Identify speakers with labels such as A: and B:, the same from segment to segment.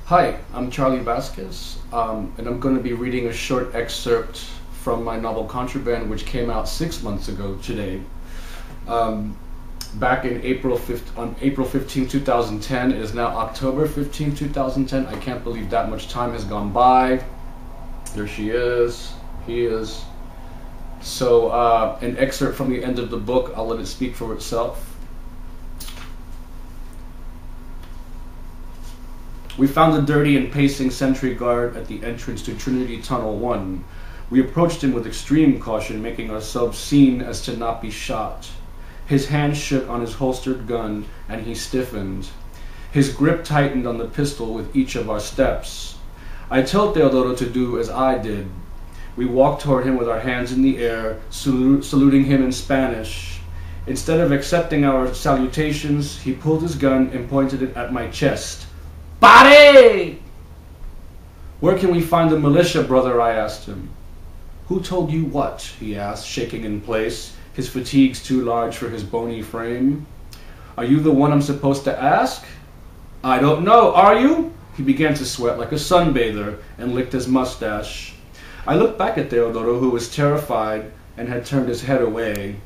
A: Hi, I'm Charlie Vázquez, and I'm going to be reading a short excerpt from my novel Contraband, which came out 6 months ago today. Back in on April 15, 2010. It is now October 15, 2010. I can't believe that much time has gone by. There she is, he is. So, an excerpt from the end of the book, I'll let it speak for itself. We found the dirty and pacing sentry guard at the entrance to Trinity Tunnel 1. We approached him with extreme caution, making ourselves seen as to not be shot. His hand shook on his holstered gun, and he stiffened. His grip tightened on the pistol with each of our steps. I told Teodoro to do as I did. We walked toward him with our hands in the air, saluting him in Spanish. Instead of accepting our salutations, he pulled his gun and pointed it at my chest. Pare! Where can we find the militia, brother? I asked him. Who told you what? He asked, shaking in place, his fatigues too large for his bony frame. Are you the one I'm supposed to ask? I don't know, are you? He began to sweat like a sunbather and licked his mustache. I looked back at Teodoro, who was terrified and had turned his head away.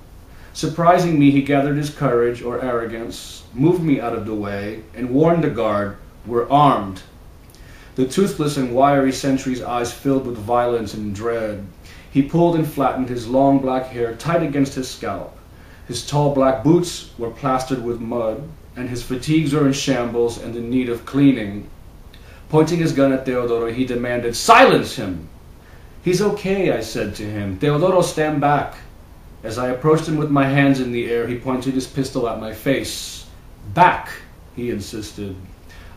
A: Surprising me, he gathered his courage or arrogance, moved me out of the way, and warned the guard, "We're armed." The toothless and wiry sentry's eyes filled with violence and dread. He pulled and flattened his long black hair tight against his scalp. His tall black boots were plastered with mud, and his fatigues were in shambles and in need of cleaning. Pointing his gun at Teodoro, he demanded, "Silence him!" "He's okay," I said to him. "Teodoro, stand back." As I approached him with my hands in the air, he pointed his pistol at my face. "Back," he insisted.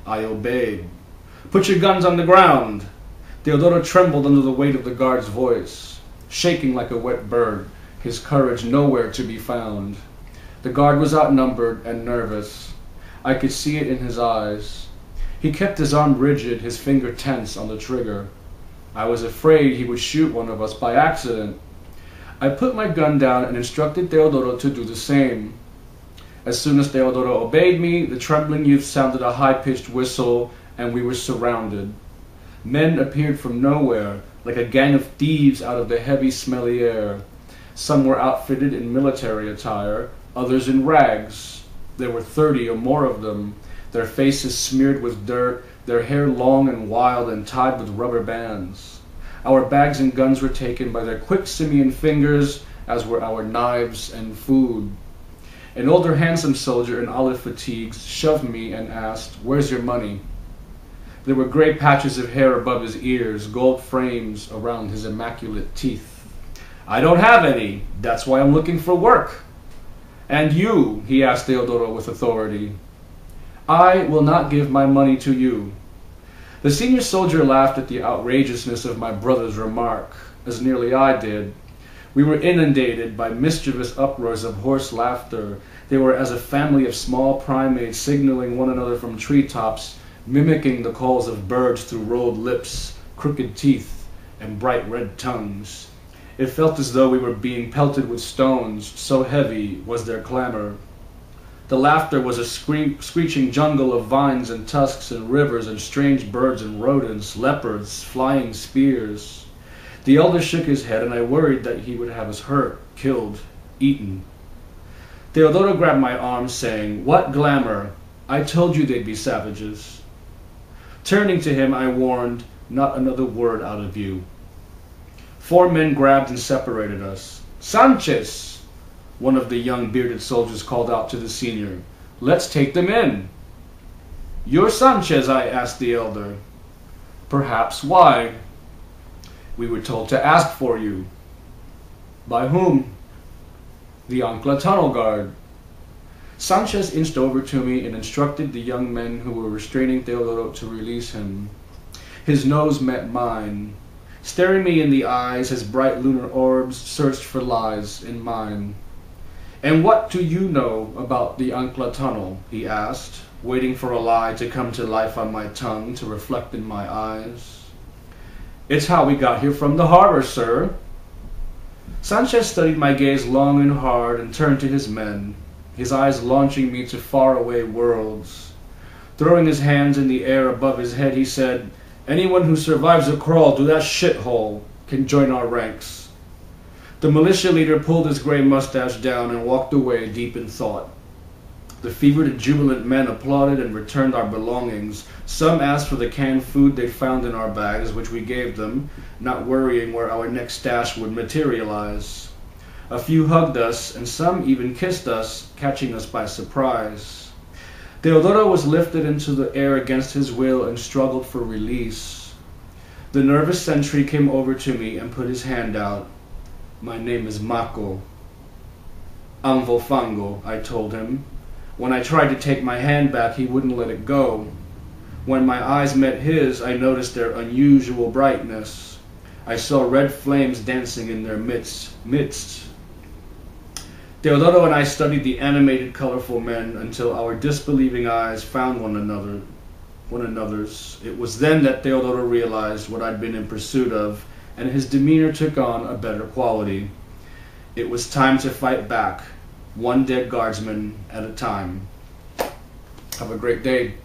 A: I obeyed. "Put your guns on the ground." Teodoro trembled under the weight of the guard's voice, shaking like a wet bird, his courage nowhere to be found. The guard was outnumbered and nervous. I could see it in his eyes. He kept his arm rigid, his finger tense on the trigger. I was afraid he would shoot one of us by accident. I put my gun down and instructed Teodoro to do the same. As soon as Teodoro obeyed me, the trembling youth sounded a high-pitched whistle, and we were surrounded. Men appeared from nowhere, like a gang of thieves out of the heavy, smelly air. Some were outfitted in military attire, others in rags. There were 30 or more of them, their faces smeared with dirt, their hair long and wild and tied with rubber bands. Our bags and guns were taken by their quick simian fingers, as were our knives and food. An older handsome soldier in olive fatigues shoved me and asked, "Where's your money?" There were gray patches of hair above his ears, gold frames around his immaculate teeth. "I don't have any. That's why I'm looking for work." "And you?" he asked Teodoro with authority. "I will not give my money to you." The senior soldier laughed at the outrageousness of my brother's remark, as nearly I did. We were inundated by mischievous uproars of hoarse laughter. They were as a family of small primates signaling one another from treetops, mimicking the calls of birds through rolled lips, crooked teeth, and bright red tongues. It felt as though we were being pelted with stones, so heavy was their clamor. The laughter was a screeching jungle of vines and tusks and rivers and strange birds and rodents, leopards, flying spears. The elder shook his head, and I worried that he would have us hurt, killed, eaten. Teodoro grabbed my arm, saying, "What glamour? I told you they'd be savages." Turning to him, I warned, "Not another word out of you." 4 men grabbed and separated us. "Sanchez!" one of the young bearded soldiers called out to the senior. "Let's take them in." "You're Sanchez?" I asked the elder. "Perhaps. Why?" "We were told to ask for you." "By whom?" "The Ancla Tunnel Guard." Sanchez inched over to me and instructed the young men who were restraining Teodoro to release him. His nose met mine. Staring me in the eyes, his bright lunar orbs searched for lies in mine. "And what do you know about the Ancla Tunnel?" he asked, waiting for a lie to come to life on my tongue, to reflect in my eyes. "It's how we got here from the harbor, sir." Sanchez studied my gaze long and hard and turned to his men, his eyes launching me to faraway worlds. Throwing his hands in the air above his head, he said, "Anyone who survives a crawl through that shithole can join our ranks." The militia leader pulled his gray mustache down and walked away deep in thought. The fevered and jubilant men applauded and returned our belongings. Some asked for the canned food they found in our bags, which we gave them, not worrying where our next stash would materialize. A few hugged us, and some even kissed us, catching us by surprise. Teodoro was lifted into the air against his will and struggled for release. The nervous sentry came over to me and put his hand out. "My name is Mako." "Amvofango," I told him. When I tried to take my hand back, he wouldn't let it go. When my eyes met his, I noticed their unusual brightness. I saw red flames dancing in their midst. Teodoro and I studied the animated, colorful men until our disbelieving eyes found one another's. It was then that Teodoro realized what I'd been in pursuit of, and his demeanor took on a better quality. It was time to fight back, one dead guardsman at a time. Have a great day.